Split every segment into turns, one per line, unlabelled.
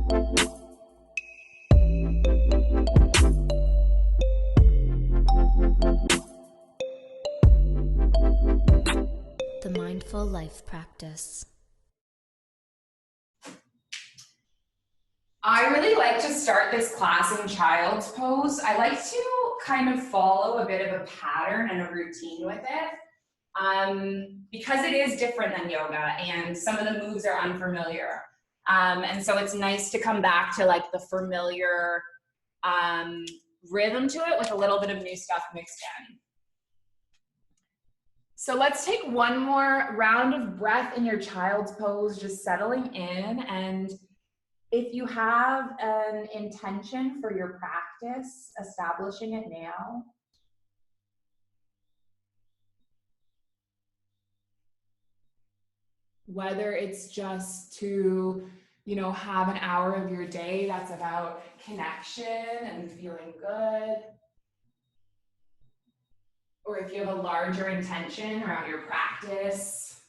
The Mindful Life Practice.
I really like to start this class in child's pose. I like to kind of follow a bit of a pattern and a routine with it because it is different than yoga and some of the moves are unfamiliar. And so it's nice to come back to like the familiar rhythm to it with a little bit of new stuff mixed in. So let's take one more round of breath in your child's pose, just settling in. And if you have an intention for your practice, establishing it now. Whether it's just to, have an hour of your day that's about connection and feeling good. Or if you have a larger intention around your practice,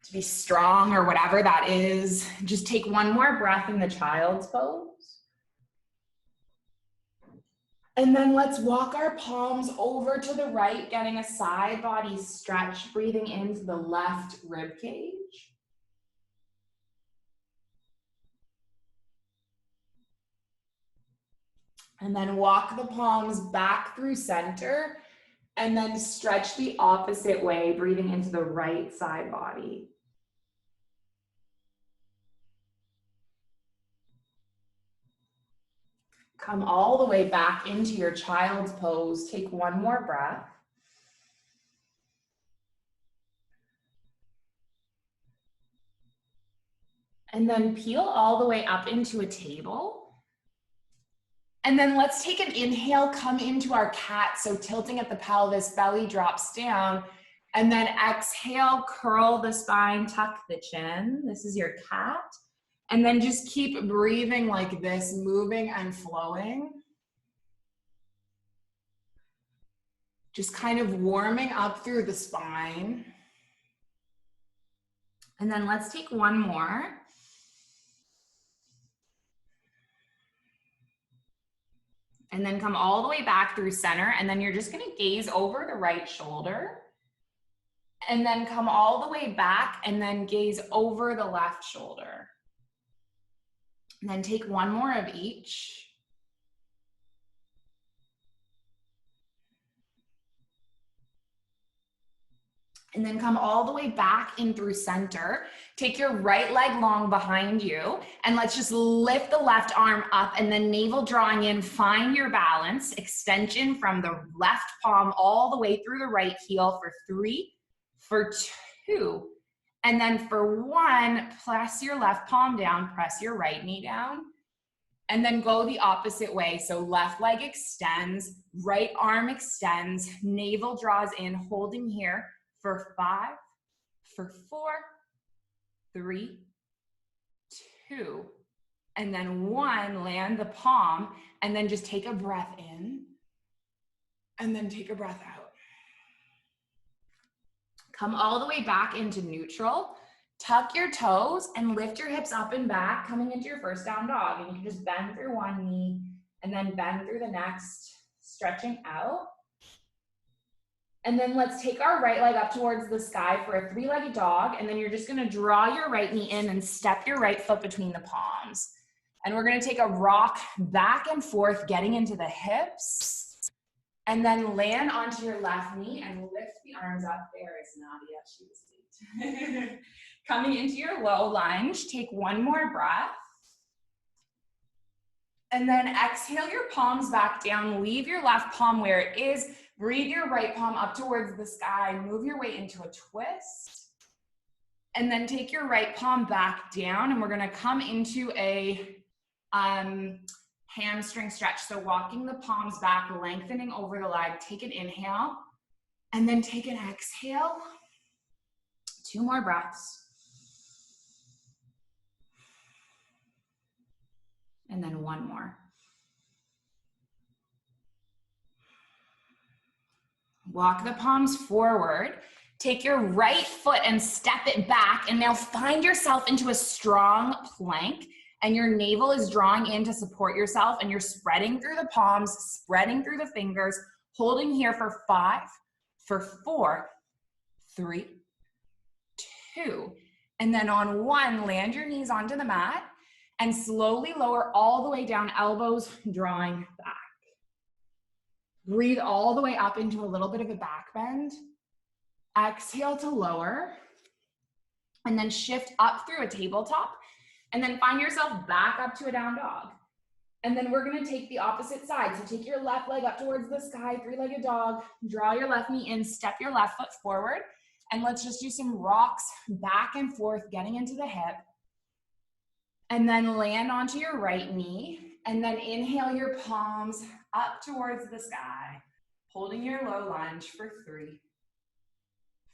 to be strong or whatever that is, just take one more breath in the child's pose. And then let's walk our palms over to the right, getting a side body stretch, breathing into the left rib cage. And then walk the palms back through center and then stretch the opposite way, breathing into the right side body. Come all the way back into your child's pose. Take one more breath. And then peel all the way up into a table. And then let's take an inhale, come into our cat. So tilting at the pelvis, belly drops down. And then exhale, curl the spine, tuck the chin. This is your cat. And then just keep breathing like this, moving and flowing. Just kind of warming up through the spine. And then let's take one more. And then come all the way back through center. And then you're just gonna gaze over the right shoulder. And then come all the way back and then gaze over the left shoulder. And then take one more of each. And then come all the way back in through center. Take your right leg long behind you. And let's just lift the left arm up and then navel drawing in. Find your balance. Extension from the left palm all the way through the right heel for 3, for 2. And then for 1, press your left palm down, press your right knee down. And then go the opposite way. So left leg extends, right arm extends, navel draws in, holding here. For 5, for 4, 3, 2, and then 1, land the palm, and then just take a breath in, and then take a breath out. Come all the way back into neutral, tuck your toes, and lift your hips up and back, coming into your first down dog, and you can just bend through one knee, and then bend through the next, stretching out. And then let's take our right leg up towards the sky for a 3-legged dog. And then you're just gonna draw your right knee in and step your right foot between the palms. And we're gonna take a rock back and forth, getting into the hips. And then land onto your left knee and lift the arms up. There is Nadia, she was late. Coming into your low lunge, take one more breath. And then exhale your palms back down, leave your left palm where it is. Breathe your right palm up towards the sky, move your way into a twist. And then take your right palm back down and we're gonna come into a hamstring stretch. So walking the palms back, lengthening over the leg, take an inhale and then take an exhale. 2 more breaths. And then 1 more. Walk the palms forward. Take your right foot and step it back, and now find yourself into a strong plank, and your navel is drawing in to support yourself, and you're spreading through the palms, spreading through the fingers, holding here for 5, for 4, 3, 2, and then on 1, land your knees onto the mat and slowly lower all the way down, elbows drawing back. Breathe all the way up into a little bit of a back bend. Exhale to lower, and then shift up through a tabletop, and then find yourself back up to a down dog. And then we're gonna take the opposite side. So take your left leg up towards the sky, 3-legged dog, draw your left knee in, step your left foot forward, and let's just do some rocks back and forth, getting into the hip. And then land onto your right knee, and then inhale your palms up towards the sky, holding your low lunge for 3,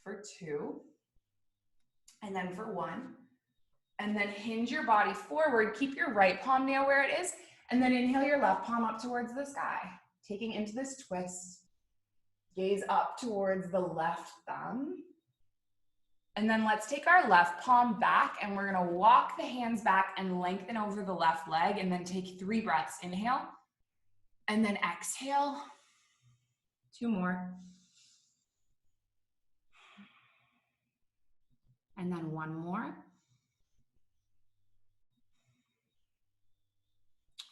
for 2, and then for 1. And then hinge your body forward, keep your right palm now where it is, and then inhale your left palm up towards the sky, taking into this twist. Gaze up towards the left thumb. And then let's take our left palm back, and we're gonna walk the hands back and lengthen over the left leg, and then take 3 breaths. Inhale, and then exhale. 2 more. And then 1 more.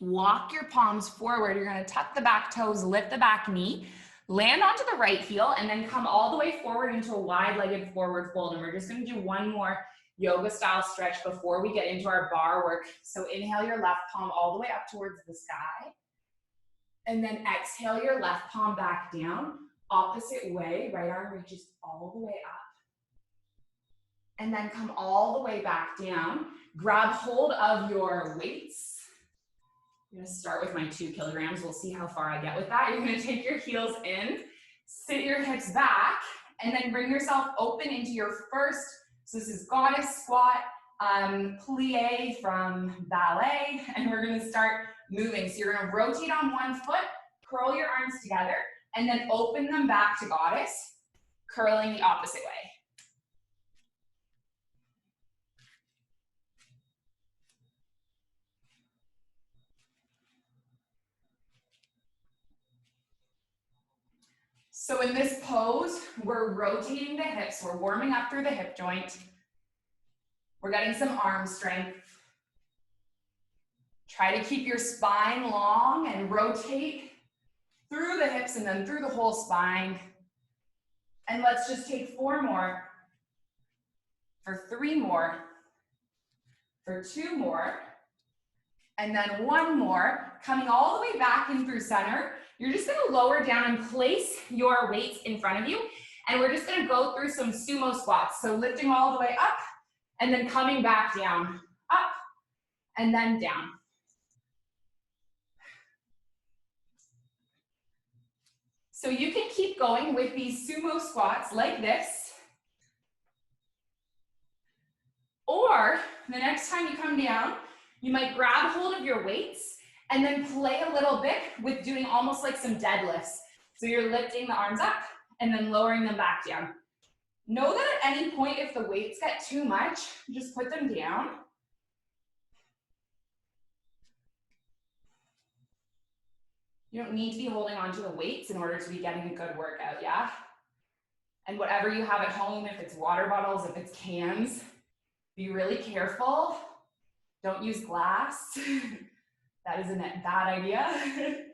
Walk your palms forward. You're gonna tuck the back toes, lift the back knee, land onto the right heel, and then come all the way forward into a wide-legged forward fold. And we're just gonna do 1 more yoga style stretch before we get into our bar work. So inhale your left palm all the way up towards the sky. And then exhale your left palm back down. Opposite way, right arm reaches all the way up. And then come all the way back down. Grab hold of your weights. I'm gonna start with my 2 kilograms. We'll see how far I get with that. You're gonna take your heels in, sit your hips back, and then bring yourself open into your first, so this is goddess squat, plie from ballet, and we're gonna start moving. So you're gonna rotate on 1 foot, curl your arms together, and then open them back to goddess, curling the opposite way. So in this pose, we're rotating the hips. We're warming up through the hip joint. We're getting some arm strength. Try to keep your spine long and rotate through the hips and then through the whole spine. And let's just take 4 more, for 3 more, for 2 more, and then 1 more, coming all the way back in through center. You're just gonna lower down and place your weights in front of you, and we're just gonna go through some sumo squats. So lifting all the way up, and then coming back down, up, and then down. So you can keep going with these sumo squats like this, or the next time you come down, you might grab hold of your weights and then play a little bit with doing almost like some deadlifts. So you're lifting the arms up and then lowering them back down. Know that at any point, if the weights get too much, just put them down. You don't need to be holding onto the weights in order to be getting a good workout, yeah? And whatever you have at home, if it's water bottles, if it's cans, be really careful. Don't use glass. That is a bad idea.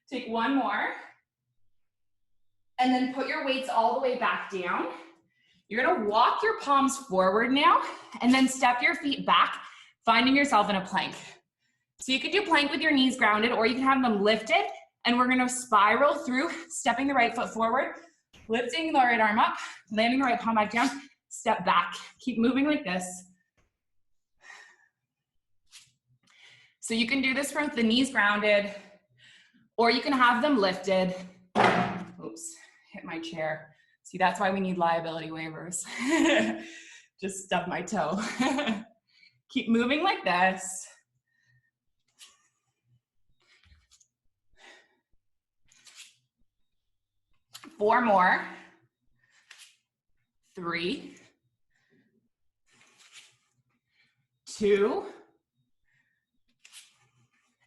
Take 1 more. And then put your weights all the way back down. You're gonna walk your palms forward now, and then step your feet back, finding yourself in a plank. So you could do plank with your knees grounded, or you can have them lifted, and we're gonna spiral through, stepping the right foot forward, lifting the right arm up, landing the right palm back down, step back. Keep moving like this. So you can do this with the knees grounded, or you can have them lifted. Oops, hit my chair. See, that's why we need liability waivers. Just stubbed my toe. Keep moving like this. Four more. 3, 2,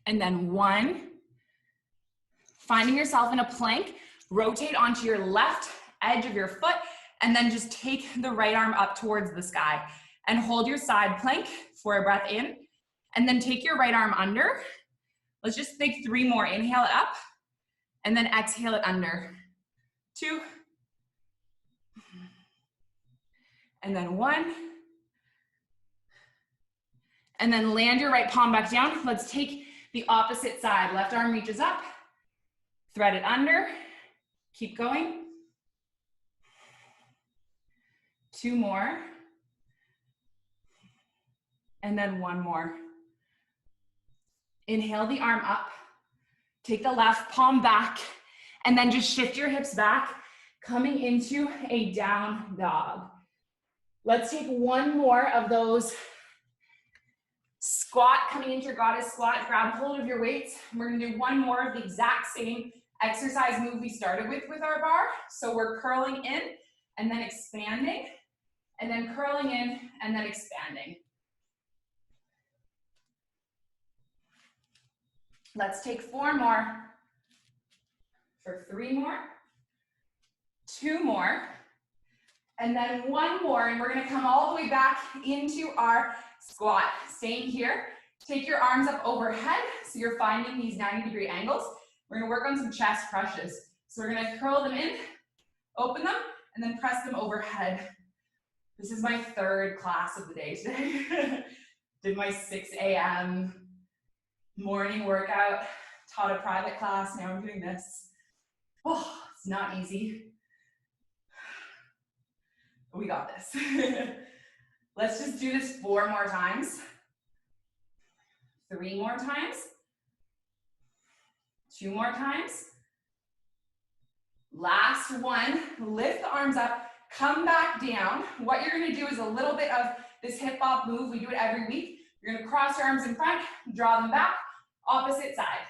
and then 1. Finding yourself in a plank, rotate onto your left edge of your foot, and then just take the right arm up towards the sky and hold your side plank for a breath in, and then take your right arm under. Let's just take 3 more. Inhale it up, and then exhale it under. 2, and then 1, and then land your right palm back down. Let's take the opposite side. Left arm reaches up, thread it under, keep going. 2 more, and then 1 more. Inhale the arm up, take the left palm back, and then just shift your hips back, coming into a down dog. Let's take 1 more of those. Squat, coming into your goddess squat, grab hold of your weights. We're gonna do 1 more of the exact same exercise move we started with our bar. So we're curling in and then expanding, and then curling in and then expanding. Let's take 4 more, for 3 more, 2 more, and then 1 more, and we're gonna come all the way back into our squat. Staying here, take your arms up overhead, so you're finding these 90-degree angles. We're gonna work on some chest crunches. So we're gonna curl them in, open them, and then press them overhead. This is my 3rd class of the day today. Did my 6 a.m. morning workout, taught a private class, now I'm doing this. Oh, it's not easy. But we got this. Let's just do this 4 more times. 3 more times. 2 more times. Last one, lift the arms up, come back down. What you're gonna do is a little bit of this hip hop move. We do it every week. You're gonna cross your arms in front, draw them back, opposite side.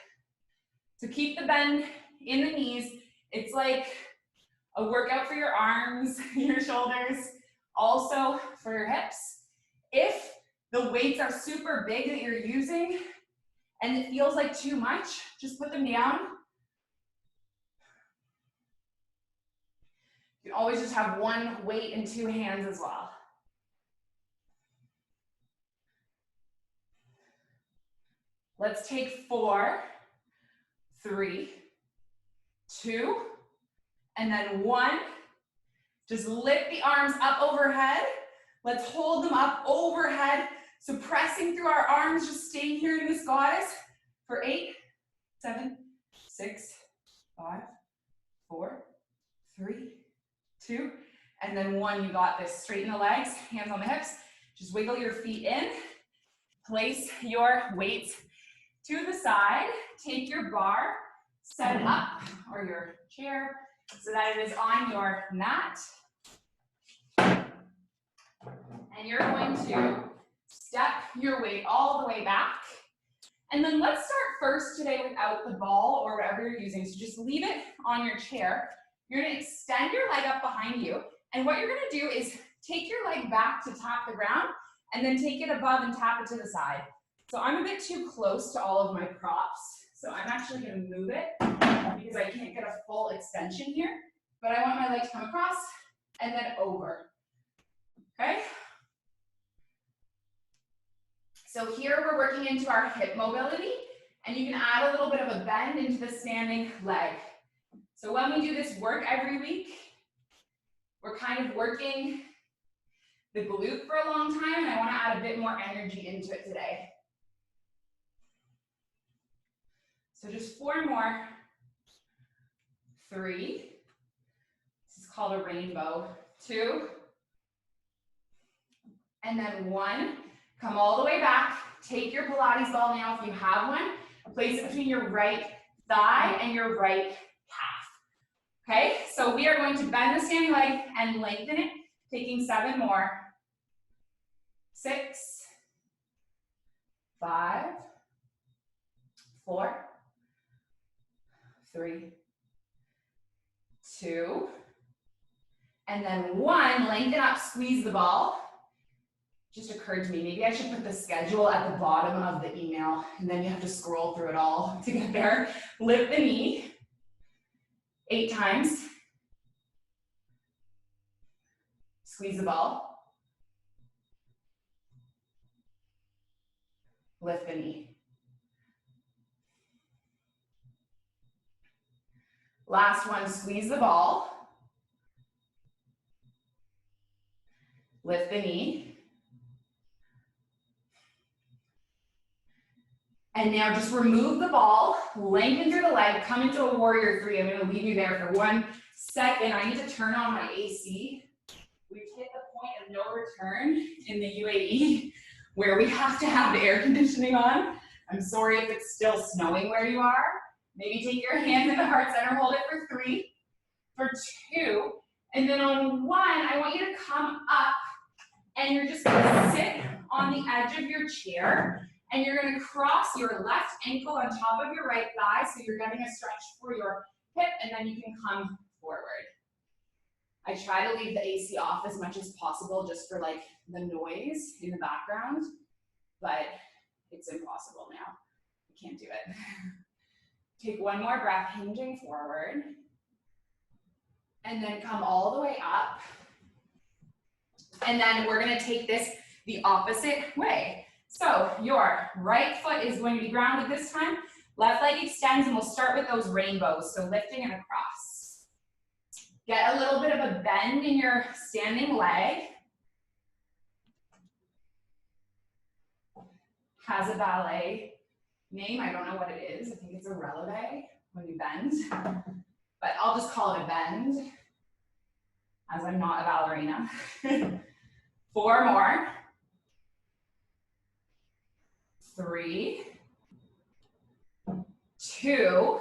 So keep the bend in the knees. It's like a workout for your arms, your shoulders, also for your hips. If the weights are super big that you're using and it feels like too much, just put them down. You can always just have 1 weight and 2 hands as well. Let's take 4, 3, 2, and then 1. Just lift the arms up overhead. Let's hold them up overhead. So pressing through our arms, just staying here in this goddess for 8, 7, 6, 5, 4, 3, 2, and then 1. You got this. Straighten the legs, hands on the hips. Just wiggle your feet in. Place your weights to the side. Take your bar, set it up, or your chair, so that it is on your mat. And you're going to step your weight all the way back. And then let's start first today without the ball or whatever you're using. So just leave it on your chair. You're gonna extend your leg up behind you. And what you're gonna do is take your leg back to tap the ground and then take it above and tap it to the side. So I'm a bit too close to all of my props. So I'm actually gonna move it because I can't get a full extension here. But I want my leg to come across and then over, okay? So here we're working into our hip mobility, and you can add a little bit of a bend into the standing leg. So when we do this work every week, we're kind of working the glute for a long time, and I want to add a bit more energy into it today. So just 4 more. 3. This is called a rainbow. 2. And then 1. Come all the way back. Take your Pilates ball now if you have one. Place it between your right thigh and your right calf. Okay, so we are going to bend the standing leg and lengthen it, taking 7 more. 6, 5, 4, 3, 2, And then 1, lengthen up, squeeze the ball. Just occurred to me, maybe I should put the schedule at the bottom of the email, and then you have to scroll through it all to get there. Lift the knee 8 times. Squeeze the ball. Lift the knee. Last one, squeeze the ball. Lift the knee. And now just remove the ball, lengthen through the leg, come into a warrior 3. I'm gonna leave you there for 1 second. I need to turn on my AC. We've hit the point of no return in the UAE where we have to have the air conditioning on. I'm sorry if it's still snowing where you are. Maybe take your hands in the heart center, hold it for 3, for 2, and then on 1, I want you to come up and you're just gonna sit on the edge of your chair. And you're going to cross your left ankle on top of your right thigh, so you're getting a stretch for your hip, and then you can come forward. I try to leave the AC off as much as possible just for like the noise in the background, but it's impossible now. I can't do it. Take 1 more breath, hinging forward, and then come all the way up. And then we're going to take this the opposite way. So your right foot is going to be grounded this time. Left leg extends, and we'll start with those rainbows. So lifting and across. Get a little bit of a bend in your standing leg. Has a ballet name. I don't know what it is. I think it's a releve when you bend. But I'll just call it a bend, as I'm not a ballerina. 4 more. 3, 2,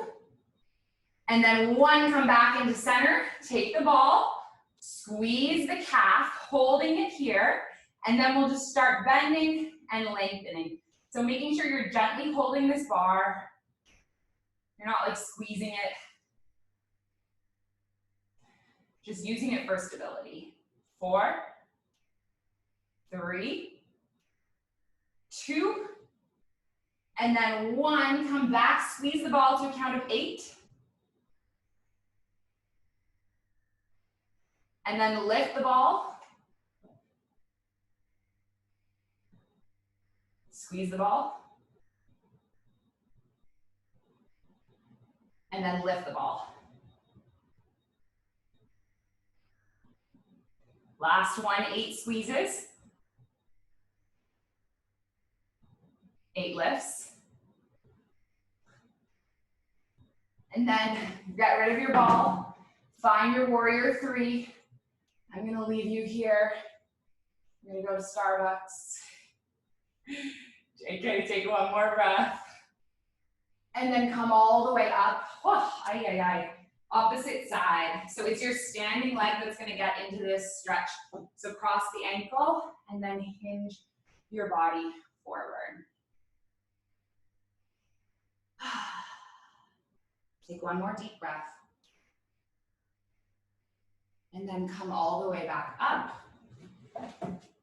and then 1, come back into center, take the ball, squeeze the calf, holding it here, and then we'll just start bending and lengthening. So making sure you're gently holding this bar, you're not like squeezing it, just using it for stability. 4, 3, 2, and then 1, come back, squeeze the ball to a count of 8. And then lift the ball. Squeeze the ball. And then lift the ball. Last one, 8 squeezes. 8 lifts. And then get rid of your ball. Find your warrior 3. I'm gonna leave you here. I'm gonna go to Starbucks. JK, take 1 more breath. And then come all the way up. Oh, ay, ay, ay. Opposite side. So it's your standing leg that's gonna get into this stretch. So cross the ankle and then hinge your body forward. Take 1 more deep breath. And then come all the way back up.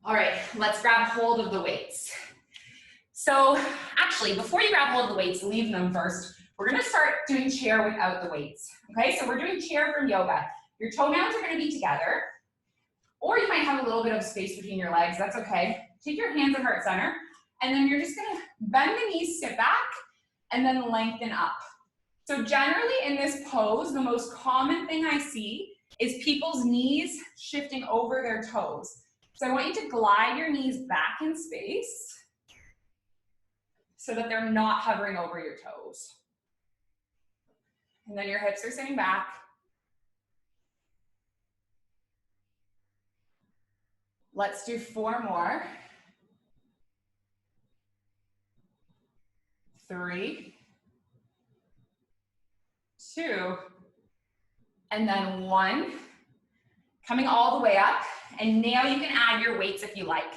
All right, let's grab hold of the weights. So actually, before you grab hold of the weights, leave them first. We're gonna start doing chair without the weights. Okay, so we're doing chair from yoga. Your toenails are gonna be together, or you might have a little bit of space between your legs, that's okay. Take your hands at heart center, and then you're just gonna bend the knees, sit back, and then lengthen up. So generally in this pose, the most common thing I see is people's knees shifting over their toes. So I want you to glide your knees back in space so that they're not hovering over your toes. And then your hips are sitting back. Let's do 4 more. 3, 2, and then 1. Coming all the way up, and now you can add your weights if you like.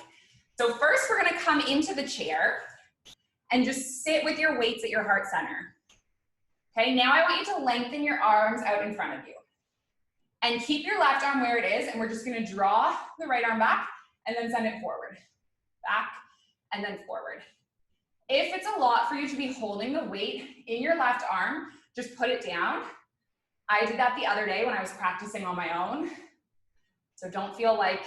So first we're gonna come into the chair and just sit with your weights at your heart center. Okay, now I want you to lengthen your arms out in front of you. And keep your left arm where it is, and we're just gonna draw the right arm back and then send it forward. Back and then forward. If it's a lot for you to be holding the weight in your left arm, just put it down. I did that the other day when I was practicing on my own. So don't feel like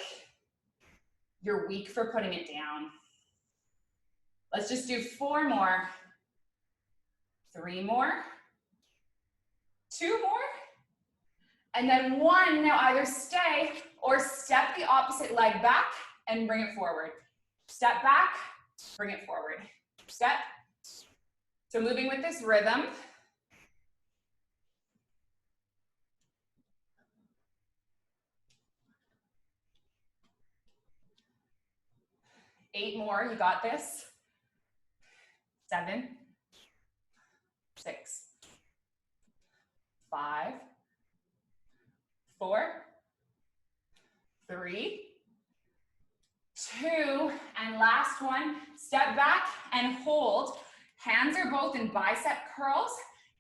you're weak for putting it down. Let's just do 4 more. 3 more. 2 more. And then 1, now either stay or step the opposite leg back and bring it forward. Step back, bring it forward. Step. So moving with this rhythm. Eight more, you got this. 7, 6, 5, 4, 3, 2, and last one. Step back and hold. Hands are both in bicep curls.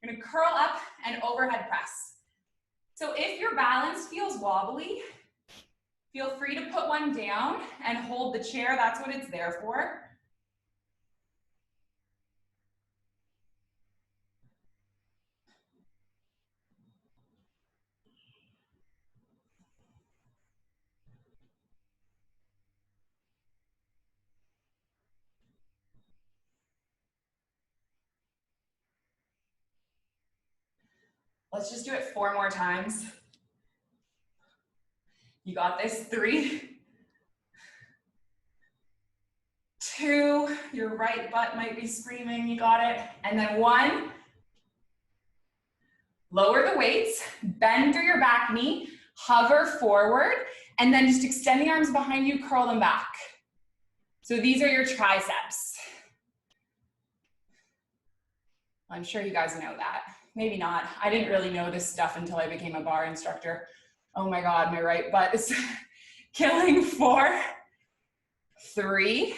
You're gonna curl up and overhead press. So if your balance feels wobbly, feel free to put one down and hold the chair. That's what it's there for. Let's just do it 4 more times. You got this. 3, 2, your right butt might be screaming, you got it. And then 1, lower the weights, bend through your back knee, hover forward, and then just extend the arms behind you, curl them back. So these are your triceps. I'm sure you guys know that. Maybe not. I didn't really know this stuff until I became a barre instructor. Oh my God, my right butt is killing. 4, 3,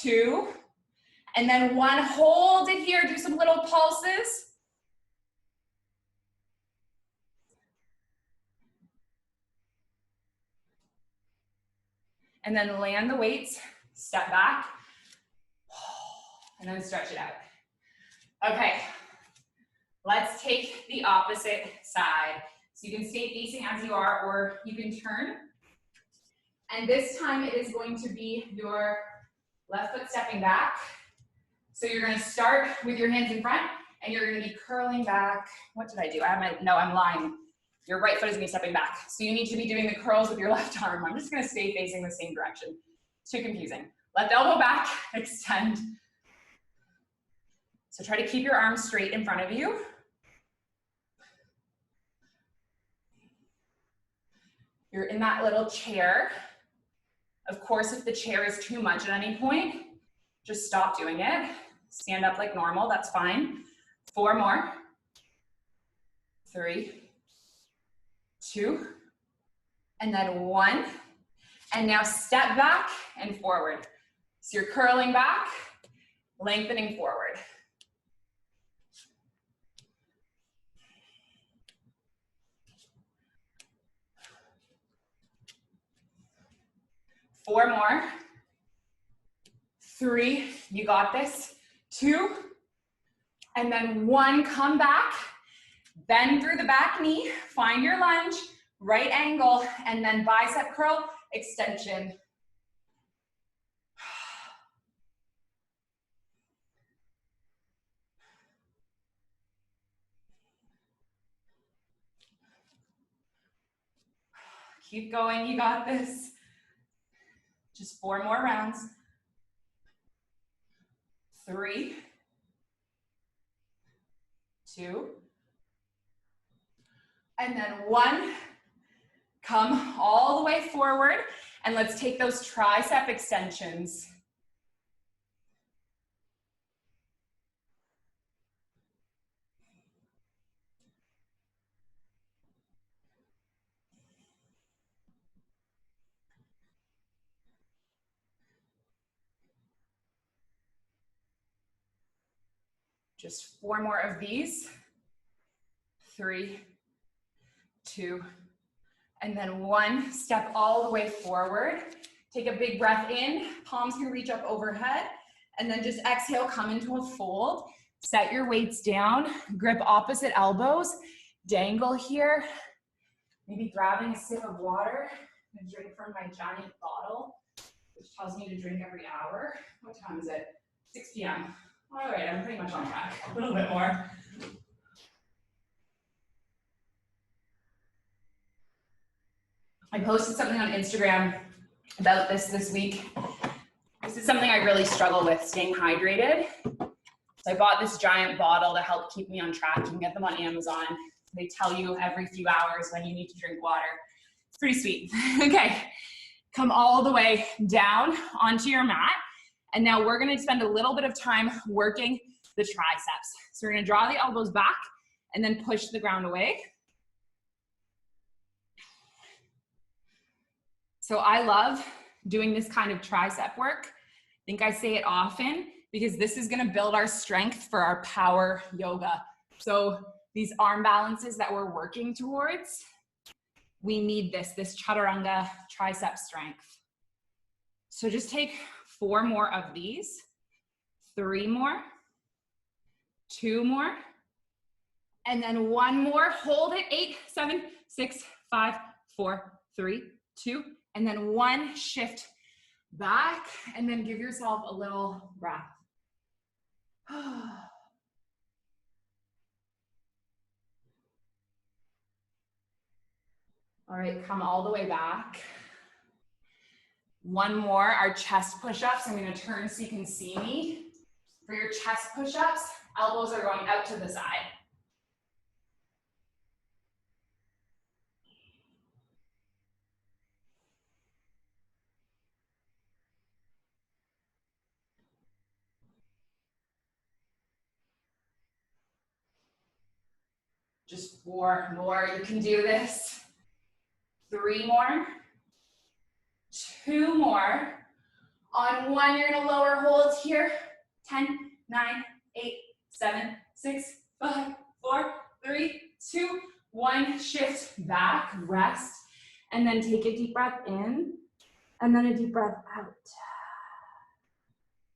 2, and then 1. Hold it here. Do some little pulses. And then land the weights, step back, and then stretch it out. Okay, let's take the opposite side. So you can stay facing as you are, or you can turn. And this time it is going to be your left foot stepping back. So you're gonna start with your hands in front, and you're gonna be curling back. What did I do? I'm lying. Your right foot is gonna be stepping back. So you need to be doing the curls with your left arm. I'm just gonna stay facing the same direction. Too confusing. Left elbow back, extend. So try to keep your arms straight in front of you. You're in that little chair. Of course, if the chair is too much at any point, just stop doing it. Stand up like normal, that's fine. 4 more. 3, 2, and then 1. And now step back and forward. So you're curling back, lengthening forward. Four more. 3, you got this. 2, and then 1, come back. Bend through the back knee, find your lunge, right angle, and then bicep curl, extension. Keep going, you got this. Just 4 more rounds. 3, 2, and then 1. Come all the way forward, and let's take those tricep extensions. Just 4 more of these. 3, 2, and then 1. Step all the way forward. Take a big breath in, palms can reach up overhead, and then just exhale, come into a fold. Set your weights down, grip opposite elbows, dangle here. Maybe grabbing a sip of water. I'm gonna drink from my giant bottle, which tells me to drink every hour. What time is it? 6 p.m. All right, I'm pretty much on track, a little bit more. I posted something on Instagram about this week. This is something I really struggle with, staying hydrated. So I bought this giant bottle to help keep me on track. You can get them on Amazon. They tell you every few hours when you need to drink water. It's pretty sweet. Okay, come all the way down onto your mat. And now we're gonna spend a little bit of time working the triceps. So we're gonna draw the elbows back and then push the ground away. So I love doing this kind of tricep work. I think I say it often because this is gonna build our strength for our power yoga. So these arm balances that we're working towards, we need this chaturanga tricep strength. So just take 4 more of these, 3 more, 2 more, and then 1 more. Hold it, 8, 7, 6, 5, 4, 3, 2, and then 1, shift back, and then give yourself a little breath. All right, come all the way back. 1 more, our chest push-ups. I'm gonna turn so you can see me. For your chest push-ups, elbows are going out to the side. Just 4 more, you can do this. 3 more, 2 more. On 1, you're gonna lower holds here. 10, 9, 8, 7, 6, 5, 4, 3, 2, 1. Shift back, rest, and then take a deep breath in, and then a deep breath out.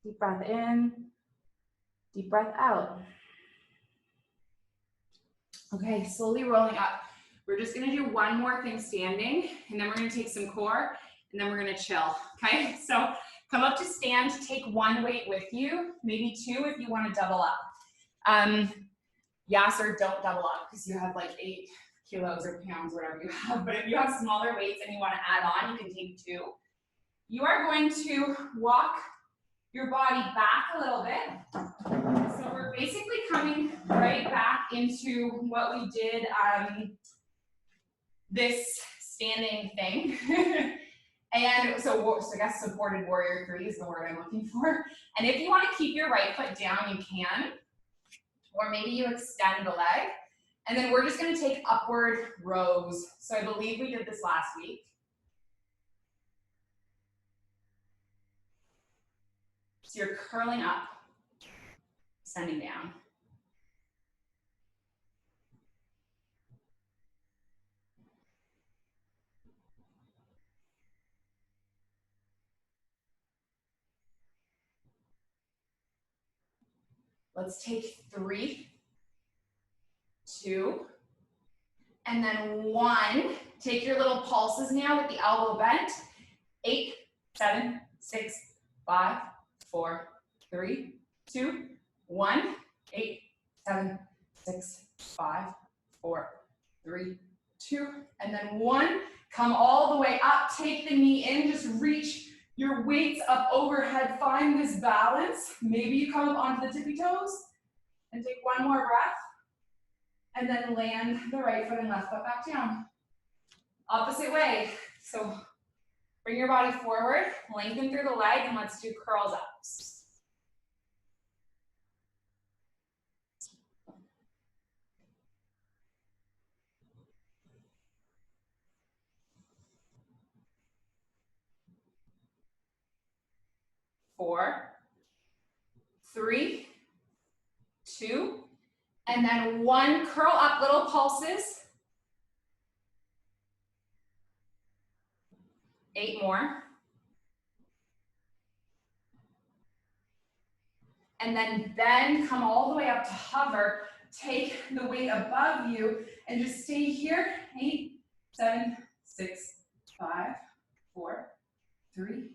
Deep breath in, deep breath out. Okay, slowly rolling up. We're just gonna do 1 more thing standing, and then we're gonna take some core, and then we're gonna chill, okay? So come up to stand, take 1 weight with you, maybe 2 if you wanna double up. Yes, or don't double up because you have like 8 kilos or pounds, whatever you have. But if you have smaller weights and you wanna add on, you can take 2. You are going to walk your body back a little bit. So we're basically coming right back into what we did, this standing thing. And so I guess supported warrior 3 is the word I'm looking for. And if you want to keep your right foot down, you can. Or maybe you extend the leg. And then we're just going to take upward rows. So I believe we did this last week. So you're curling up, sending down. Let's take 3, 2, and then 1. Take your little pulses now with the elbow bent. 8, 7, 6, 5, 4, 3, 2, 1. 8, 7, 6, 5, 4, 3, 2, and then 1. Come all the way up, take the knee in, just reach your weights up overhead, find this balance. Maybe you come up onto the tippy toes and take 1 more breath, and then land the right foot and left foot back down. Opposite way, so bring your body forward, lengthen through the leg, and let's do curls ups. Four, 3, 2, and then 1. Curl up, little pulses. 8 more. And then come all the way up to hover. Take the weight above you and just stay here. 8, 7, 6, 5, 4, 3,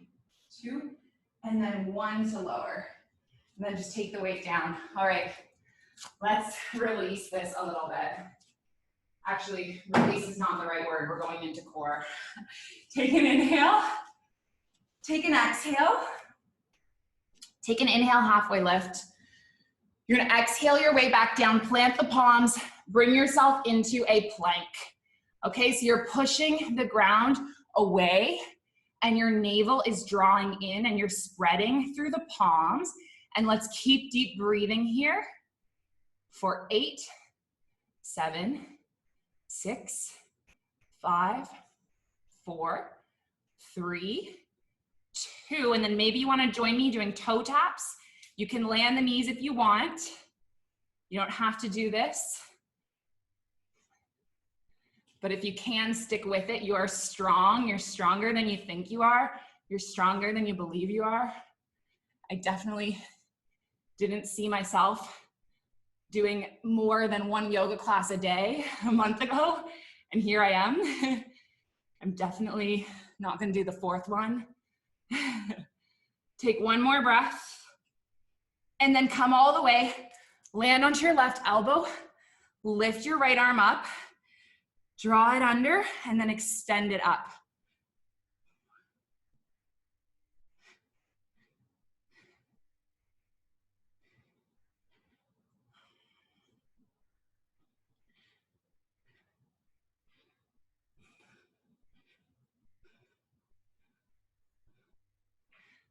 2, and then 1 to lower. And then just take the weight down. All right, let's release this a little bit. Actually, release is not the right word. We're going into core. Take an inhale. Take an exhale. Take an inhale, halfway lift. You're gonna exhale your way back down, plant the palms, bring yourself into a plank. Okay, so you're pushing the ground away and your navel is drawing in and you're spreading through the palms. And let's keep deep breathing here for 8, 7, 6, 5, 4, 3, 2, and then maybe you want to join me doing toe taps. You can lay on the knees if you want. You don't have to do this. But if you can, stick with it. You are strong. You're stronger than you think you are. You're stronger than you believe you are. I definitely didn't see myself doing more than 1 yoga class a day a month ago, and here I am. I'm definitely not going to do the 4th one. Take 1 more breath. And then come all the way, land onto your left elbow, lift your right arm up, draw it under, and then extend it up.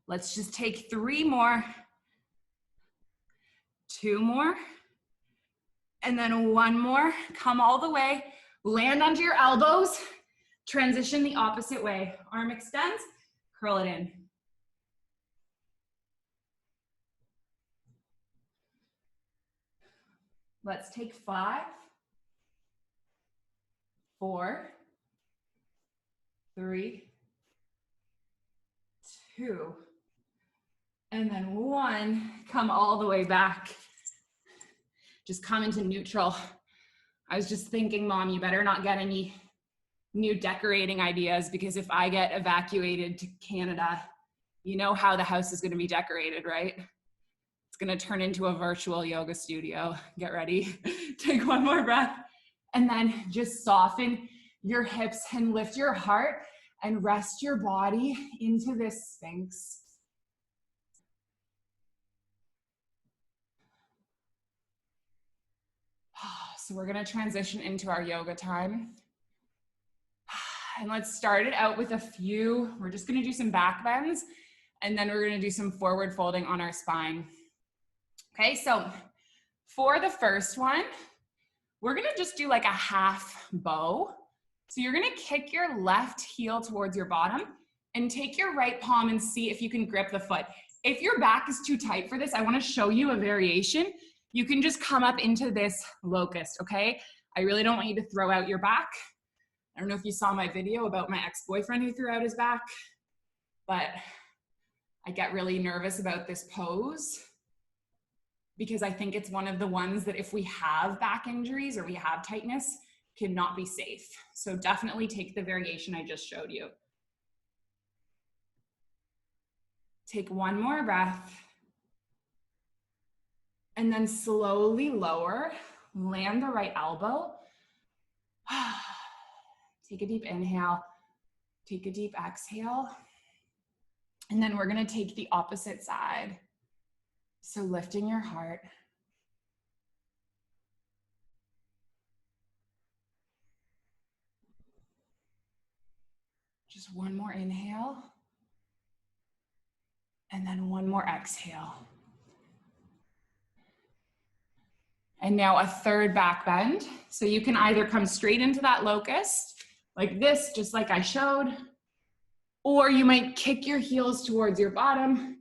Let's just take 3 more. 2 more, and then 1 more. Come all the way, land onto your elbows, transition the opposite way. Arm extends, curl it in. Let's take 5, 4, 3, 2, and then 1. Come all the way back. Just come into neutral. I was just thinking, Mom, you better not get any new decorating ideas, because if I get evacuated to Canada, you know how the house is going to be decorated, right? It's going to turn into a virtual yoga studio. Get ready. Take 1 more breath. And then just soften your hips and lift your heart and rest your body into this Sphinx. So we're going to transition into our yoga time. And let's start it out with a few. We're just going to do some back bends, and then we're going to do some forward folding on our spine. Okay, so for the first one, we're going to just do like a half bow. So you're going to kick your left heel towards your bottom and take your right palm and see if you can grip the foot. If your back is too tight for this, I want to show you a variation. You can just come up into this locust, okay? I really don't want you to throw out your back. I don't know if you saw my video about my ex-boyfriend who threw out his back, but I get really nervous about this pose because I think it's one of the ones that if we have back injuries or we have tightness, cannot be safe. So definitely take the variation I just showed you. Take 1 more breath. And then slowly lower, land the right elbow. Take a deep inhale, take a deep exhale. And then we're gonna take the opposite side. So lifting your heart. Just 1 more inhale. And then 1 more exhale. And now a 3rd back bend. So you can either come straight into that locust, like this, just like I showed, or you might kick your heels towards your bottom,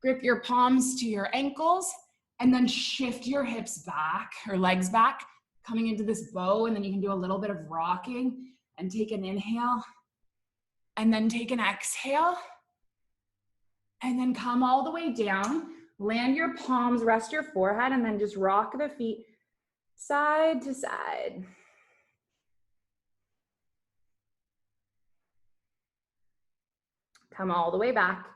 grip your palms to your ankles, and then shift your hips back or legs back, coming into this bow, and then you can do a little bit of rocking and take an inhale And then take an exhale. And then come all the way down. Land your palms, rest your forehead, and then just rock the feet side to side. Come all the way back,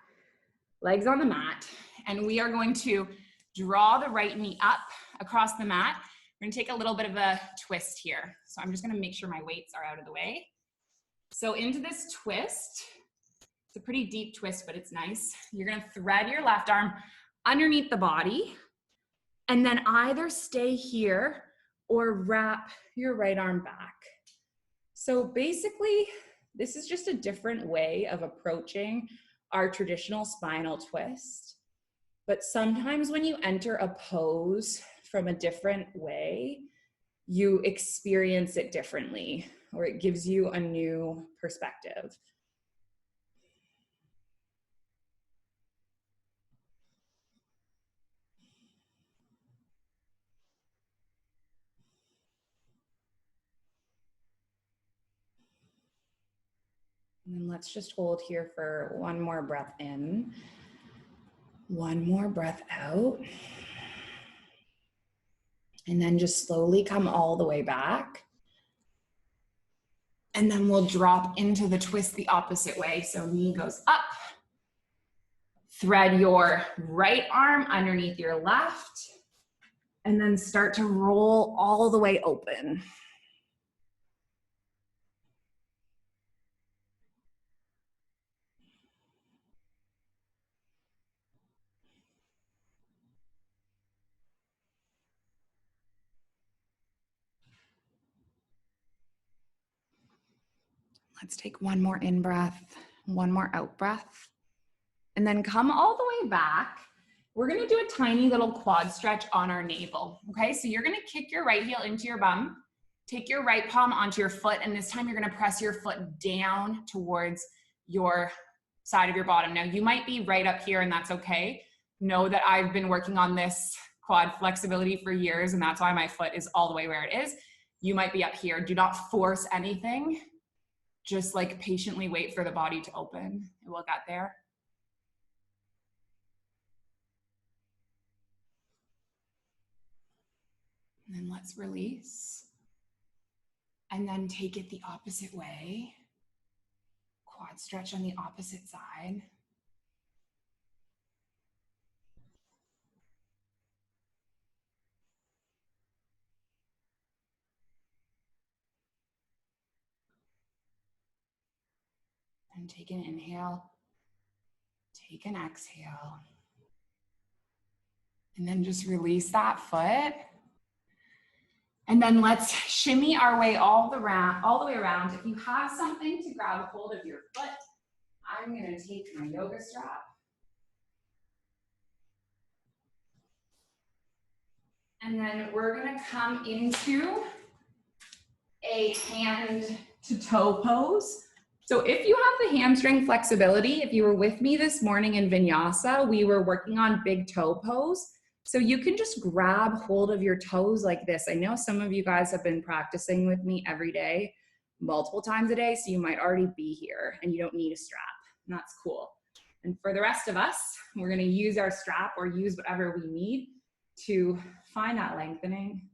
legs on the mat. And we are going to draw the right knee up across the mat. We're gonna take a little bit of a twist here. So I'm just gonna make sure my weights are out of the way. So into this twist, it's a pretty deep twist, but it's nice. You're gonna thread your left arm underneath the body, and then either stay here or wrap your right arm back. So basically, this is just a different way of approaching our traditional spinal twist. But sometimes when you enter a pose from a different way, you experience it differently, or it gives you a new perspective. And then let's just hold here for one more breath in, one more breath out. And then just slowly come all the way back. And then we'll drop into the twist the opposite way. So knee goes up. Thread your right arm underneath your left. And then start to roll all the way open. Let's take one more in breath, one more out breath. And then come all the way back. We're gonna do a tiny little quad stretch on our navel, okay? So you're gonna kick your right heel into your bum, take your right palm onto your foot, and this time you're gonna press your foot down towards your side of your bottom. Now you might be right up here and that's okay. Know that I've been working on this quad flexibility for years and that's why my foot is all the way where it is. You might be up here. Do not force anything. Just like patiently wait for the body to open. It will get there. And then let's release. And then take it the opposite way. Quad stretch on the opposite side. And take an inhale. Take an exhale. And then just release that foot. And then let's shimmy our way all the way around. If you have something to grab a hold of your foot, I'm gonna take my yoga strap. And then we're gonna come into a hand to toe pose. So if you have the hamstring flexibility, if you were with me this morning in Vinyasa, we were working on big toe pose. So you can just grab hold of your toes like this. I know some of you guys have been practicing with me every day, multiple times a day, so you might already be here and you don't need a strap, and that's cool. And for the rest of us, we're gonna use our strap or use whatever we need to find that lengthening.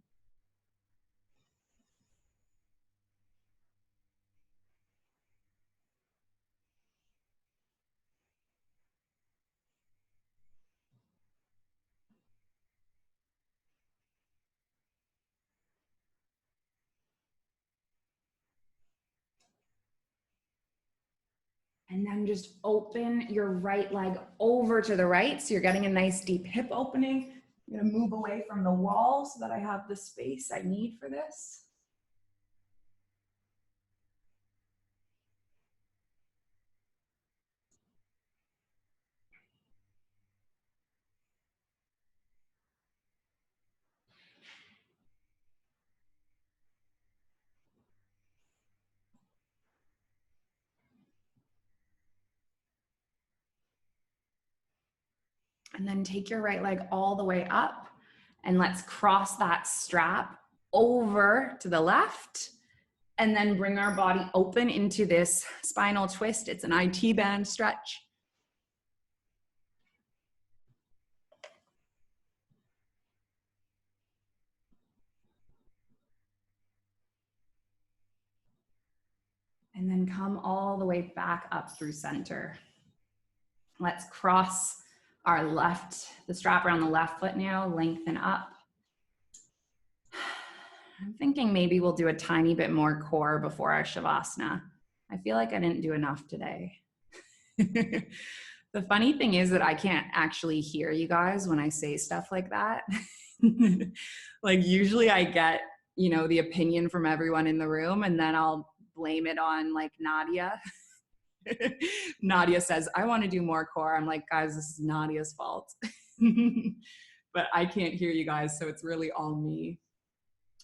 And then just open your right leg over to the right. So you're getting a nice deep hip opening. I'm gonna move away from the wall so that I have the space I need for this. And then take your right leg all the way up and let's cross that strap over to the left And then bring our body open into this spinal twist. It's an IT band stretch. And then come all the way back up through center. Let's cross our the strap around the left foot now, lengthen up. I'm thinking maybe we'll do a tiny bit more core before our Savasana. I feel like I didn't do enough today. The funny thing is that I can't actually hear you guys when I say stuff like that. Like usually I get, you know, the opinion from everyone in the room and then I'll blame it on like Nadia. Nadia says, I want to do more core. I'm like, guys, this is Nadia's fault. But I can't hear you guys, so it's really all me.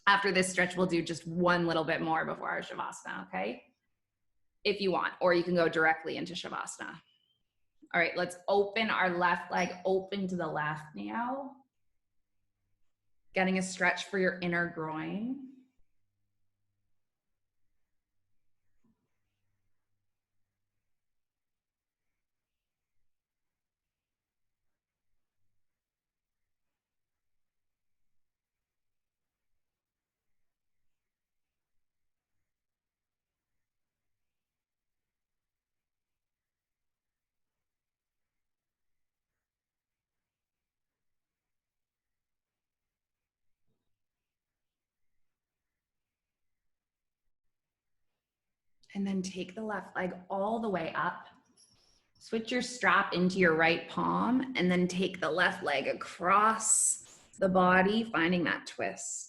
After this stretch, we'll do just one little bit more before our Savasana, okay? If you want, or you can go directly into Savasana. All right, let's open our left leg open to the left now. Getting a stretch for your inner groin. And then take the left leg all the way up. Switch your strap into your right palm and then take the left leg across the body, finding that twist.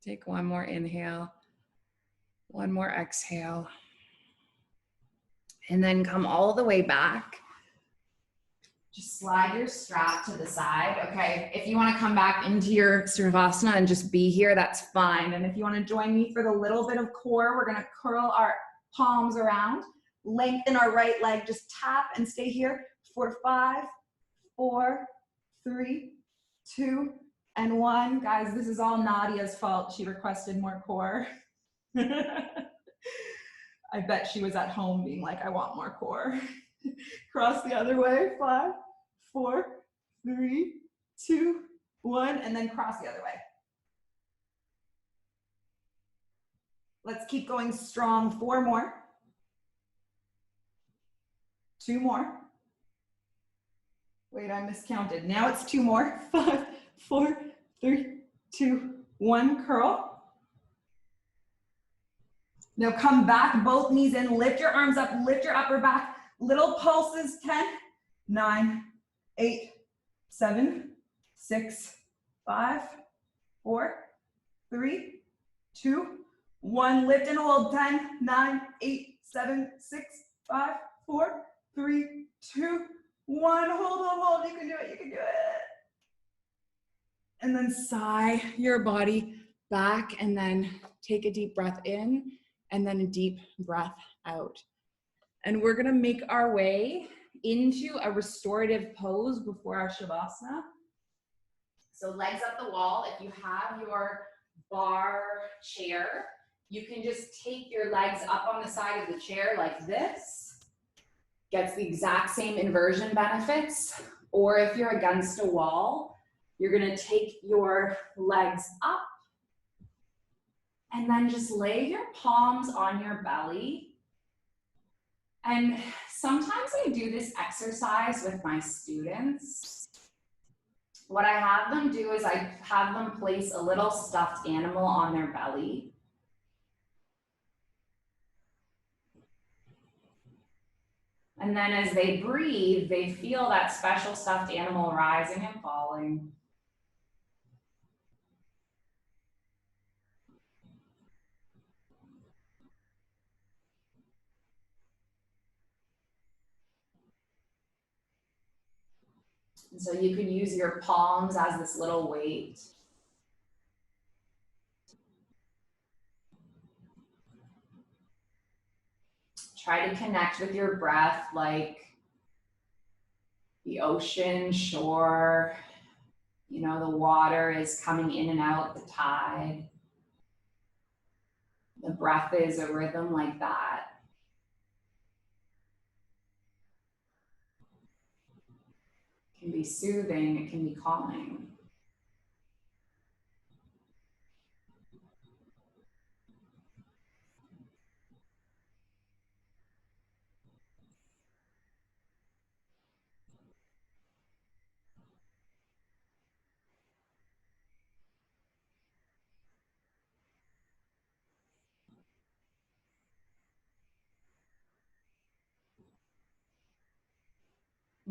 Take one more inhale, one more exhale, and then come all the way back. Just slide your strap to the side, okay? If you want to come back into your Savasana and just be here, that's fine. And if you want to join me for the little bit of core, we're going to curl our palms around, lengthen our right leg, just tap and stay here for 5, 4, 3, 2, and 1. Guys, this is all Nadia's fault. She requested more core. I bet she was at home being like, I want more core. Cross the other way. 5, 4, 3, 2, 1, and then cross the other way. Let's keep going strong. 4 more. 2 more. Wait, I miscounted. Now it's 2 more. 5, 4, 3, 2, 1. Curl. Now come back, both knees in, lift your arms up, lift your upper back. Little pulses, 10, 9, 8, 7, 6, 5, 4, 3, 2, 1. Lift and hold, 10, 9, 8, 7, 6, 5, 4, 3, 2, 1. Hold. You can do it, you can do it. And then sigh your body back and then take a deep breath in and then a deep breath out. And we're gonna make our way into a restorative pose before our Savasana. So legs up the wall. If you have your bar chair, you can just take your legs up on the side of the chair like this. Gets the exact same inversion benefits. Or if you're against a wall, you're gonna take your legs up and then just lay your palms on your belly. And sometimes I do this exercise with my students. What I have them do is I have them place a little stuffed animal on their belly. And then as they breathe, they feel that special stuffed animal rising and falling. And so you can use your palms as this little weight. Try to connect with your breath like the ocean, shore, you know, the water is coming in and out, the tide. The breath is a rhythm like that. It can be soothing, it can be calming.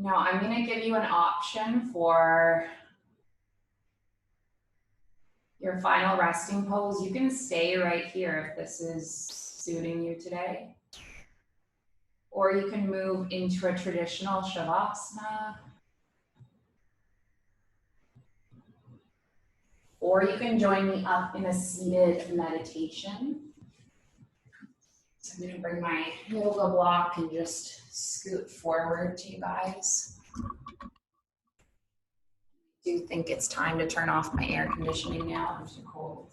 Now I'm going to give you an option for your final resting pose. You can stay right here if this is suiting you today. Or you can move into a traditional Savasana. Or you can join me up in a seated meditation. So I'm going to bring my yoga block and just scoot forward to you guys. I do think it's time to turn off my air conditioning now. I'm too cold.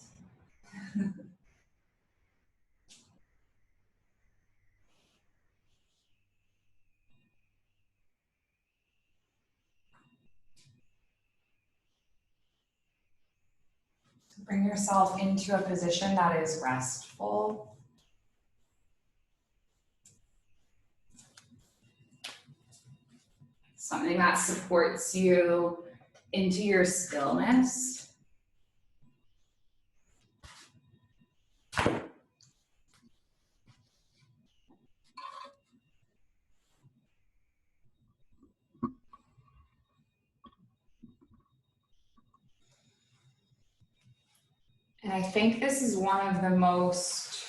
Bring yourself into a position that is restful. Something that supports you into your stillness. And I think this is one of the most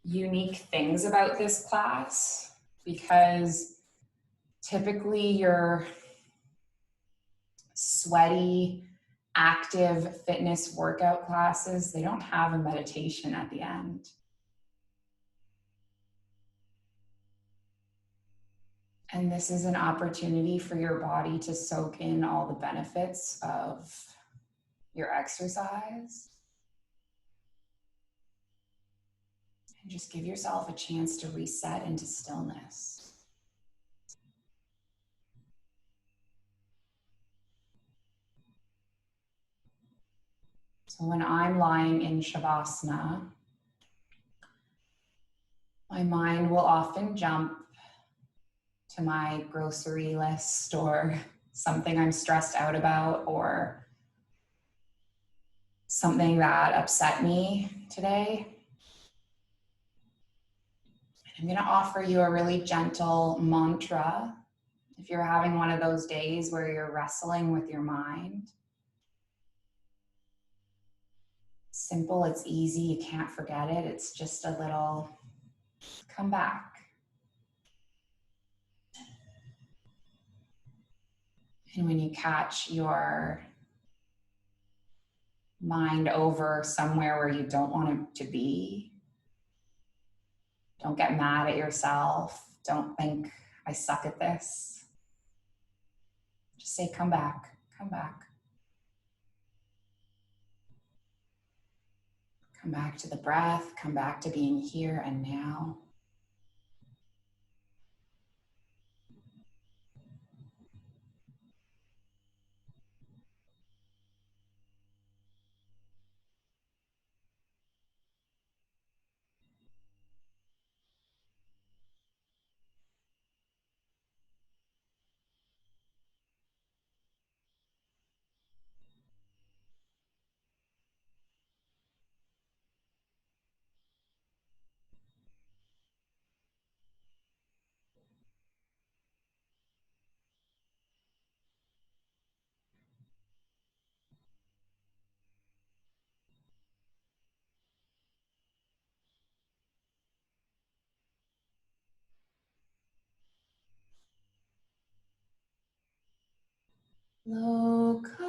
unique things about this class, because typically your sweaty, active fitness workout classes, they don't have a meditation at the end. And this is an opportunity for your body to soak in all the benefits of your exercise. And just give yourself a chance to reset into stillness. So when I'm lying in Shavasana, my mind will often jump to my grocery list or something I'm stressed out about or something that upset me today. I'm going to offer you a really gentle mantra if you're having one of those days where you're wrestling with your mind. Simple, it's easy, you can't forget it. It's just a little come back. And when you catch your mind over somewhere where you don't want it to be, don't get mad at yourself. Don't think, I suck at this. Just say, come back, come back. Come back to the breath, come back to being here and now. Loka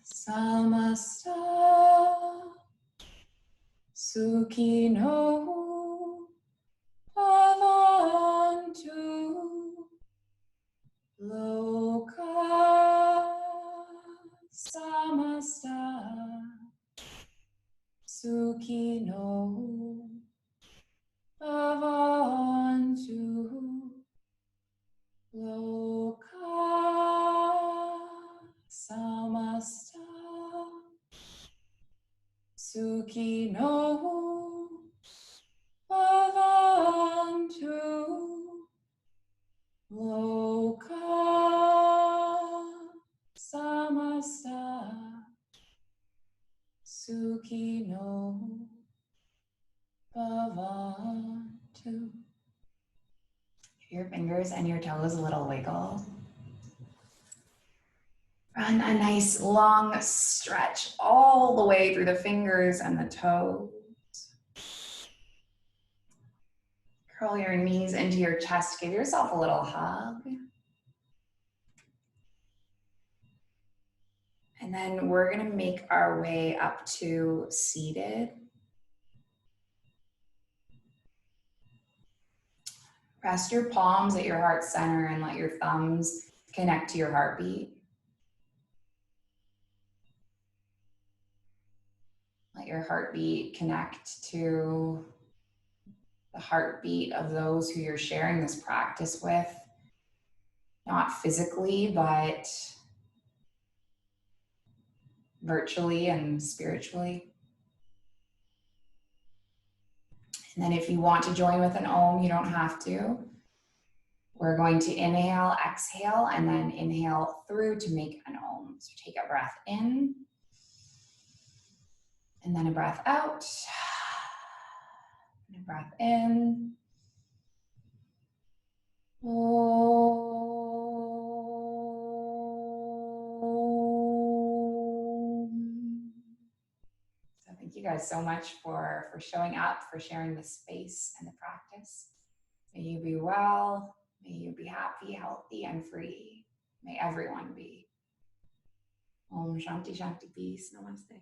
samasta sukhino bhavantu. Loka samasta sukhino bhavantu. Loka samasta sukhino bhavantu. Loka samasta sukhino bhavantu. Give your fingers and your toes a little wiggle. Run a nice long stretch all the way through the fingers and the toes. Curl your knees into your chest. Give yourself a little hug. And then we're going to make our way up to seated. Rest your palms at your heart center and let your thumbs connect to your heartbeat. Let your heartbeat connect to the heartbeat of those who you're sharing this practice with. Not physically, but virtually and spiritually. And then if you want to join with an Om, you don't have to. We're going to inhale, exhale, and then inhale through to make an Om. So take a breath in, and then a breath out, and a breath in. Thank you guys so much for showing up, for sharing the space and the practice. May you be well, may you be happy, healthy, and free. May everyone be. Om Shanti Shanti, peace, namaste.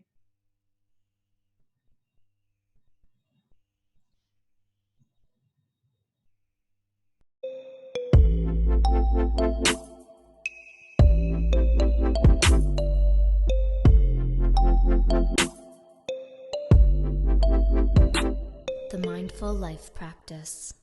The Mindful Life Practice.